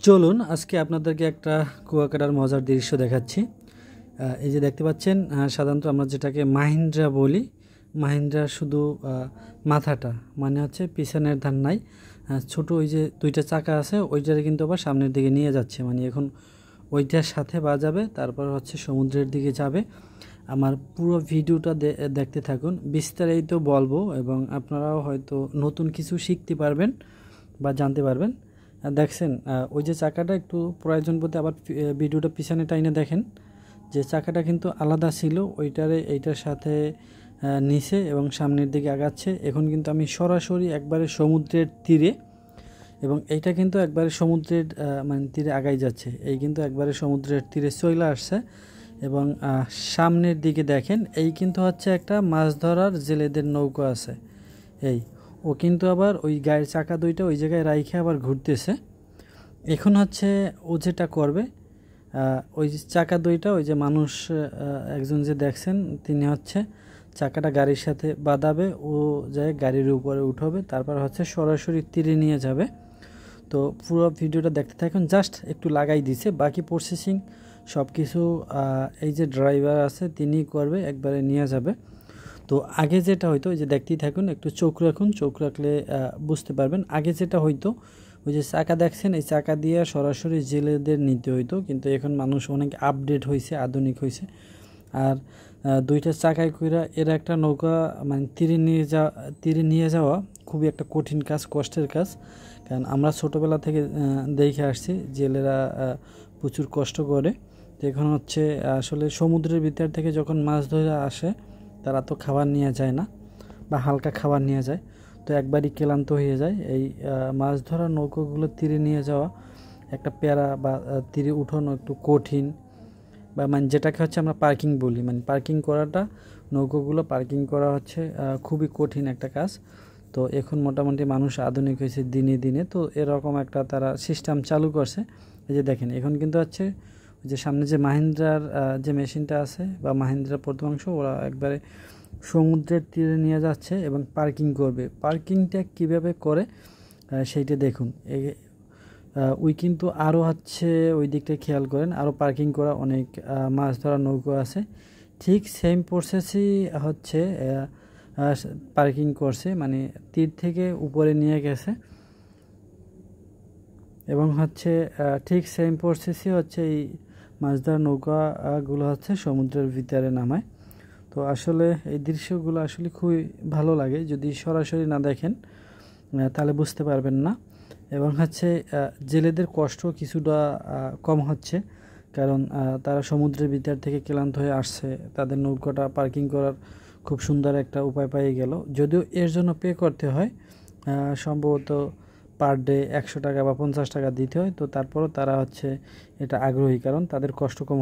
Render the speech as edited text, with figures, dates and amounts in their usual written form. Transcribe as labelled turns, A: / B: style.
A: চলুন আজকে আপনাদেরকে একটা কুয়াকাটার মজার দৃশ্য দেখাচ্ছি। এই যে দেখতে পাচ্ছেন, সাধারণত আমরা যেটাকে মাহিন্দ্রা বলি, মাহিন্দ্রা শুধু মাথাটা মানে হচ্ছে পিছনের ধার নাই, ছোট ওই যে দুইটা চাকা আছে ওইটারে কিন্তু আবার সামনের দিকে নিয়ে যাচ্ছে, মানে এখন ওইটার সাথে বাজাবে, তারপর হচ্ছে সমুদ্রের দিকে যাবে। আমার পুরো ভিডিওটা দেখতে থাকুন, বিস্তারিত বলবো এবং আপনারাও হয়তো নতুন কিছু শিখতে পারবেন বা জানতে পারবেন। দেখছেন ওই যে চাকাটা একটু প্রয়োজন বোধে আবার ভিডিওটা পিছনে টাইনে দেখেন যে চাকাটা কিন্তু আলাদা ছিল, ওইটারে এইটার সাথে নিচে এবং সামনের দিকে আগাচ্ছে। এখন কিন্তু আমি সরাসরি একবারে সমুদ্রের তীরে, এবং এইটা কিন্তু একবারে সমুদ্রের মানে তীরে আগাই যাচ্ছে, এই কিন্তু একবারে সমুদ্রের তীরে চলে আসছে। এবং সামনের দিকে দেখেন, এই কিন্তু হচ্ছে একটা মাছ ধরার জেলেদের নৌকা আছে। এই ও কিন্তু আবার ওই গায়ের চাকা দুইটা ওই জায়গায় রাইখে আবার ঘুরতেছে। এখন হচ্ছে ও যেটা করবে, ওই চাকা দুইটা ওই যে মানুষ একজন যে দেখছেন তিনি হচ্ছে চাকাটা গাড়ির সাথে বাঁধাবে, ও যায় গাড়ির উপরে উঠবে, তারপর হচ্ছে সরাসরি তীরে নিয়ে যাবে। তো পুরো ভিডিওটা দেখতে থাকুন, জাস্ট একটু লাগাই দিছে, বাকি প্রসেসিং সব কিছু এই যে ড্রাইভার আছে তিনি করবে, একবারে নিয়ে যাবে। তো আগে যেটা হইতো, ওই যে দেখতেই থাকুন, একটু চোখ রাখুন, চোখ রাখলে বুঝতে পারবেন। আগে যেটা হইতো, ওই যে চাকা দেখছেন, এই চাকা দিয়ে সরাসরি জেলেদের নিতে হইতো, কিন্তু এখন মানুষ অনেক আপডেট হয়েছে, আধুনিক হয়েছে। আর দুইটা চাকায় কইরা এর একটা নৌকা মানে তীরে নিয়ে যাওয়া খুবই একটা কঠিন কাজ, কষ্টের কাজ। কারণ আমরা ছোটোবেলা থেকে দেখে আসছি জেলেরা প্রচুর কষ্ট করে। তো এখন হচ্ছে আসলে সমুদ্রের ভিতর থেকে যখন মাছ ধরে আসে, তারা তো খাবার নিয়ে যায় না বা হালকা খাবার নিয়ে যায়, তো একবারই ক্লান্ত হয়ে যায়। এই মাছ ধরা নৌকাগুলো তীরে নিয়ে যাওয়া একটা প্যারা, বা তীরে উঠানো একটু কঠিন, বা মানে যেটাকে হচ্ছে আমরা পার্কিং বলি, মানে পার্কিং করাটা, নৌকাগুলো পার্কিং করা হচ্ছে খুবই কঠিন একটা কাজ। তো এখন মোটামুটি মানুষ আধুনিক হয়েছে দিনে দিনে, তো এরকম একটা তারা সিস্টেম চালু করছে। এই যে দেখেন, এখন কিন্তু হচ্ছে যে সামনে যে মাহিন্দ্রার যে মেশিনটা আছে বা মাহিন্দ্রার প্রথমাংশ, ওরা একবারে সমুদ্রের তীরে নিয়ে যাচ্ছে এবং পার্কিং করবে। পার্কিংটা কিভাবে করে সেইটা দেখুন। ওই কিন্তু আরও হচ্ছে ওই দিকটা খেয়াল করেন, আরও পার্কিং করা অনেক মাছ ধরা নৌকো আছে, ঠিক সেম প্রসেসই হচ্ছে পার্কিং করছে, মানে তীর থেকে উপরে নিয়ে গেছে। এবং হচ্ছে ঠিক সেম প্রসেসই হচ্ছে এই মাছ ধরা নৌকাগুলো হচ্ছে সমুদ্রের ভিতরে নামায়। তো আসলে এই দৃশ্যগুলো আসলে খুবই ভালো লাগে, যদি সরাসরি না দেখেন তাহলে বুঝতে পারবেন না। এবং হচ্ছে জেলেদের কষ্ট কিছুটা কম হচ্ছে, কারণ তারা সমুদ্রের ভিতর থেকে ক্লান্ত হয়ে আসছে, তাদের নৌকাটা পার্কিং করার খুব সুন্দর একটা উপায় পেয়ে গেল। যদিও এর জন্য পে করতে হয়, সম্ভবত পার ডে 100 টাকা বা 50 টাকা দিতে হয়, তো তারপরও তারা হচ্ছে এটা আগ্রহী, কারণ তাদের কষ্ট কম।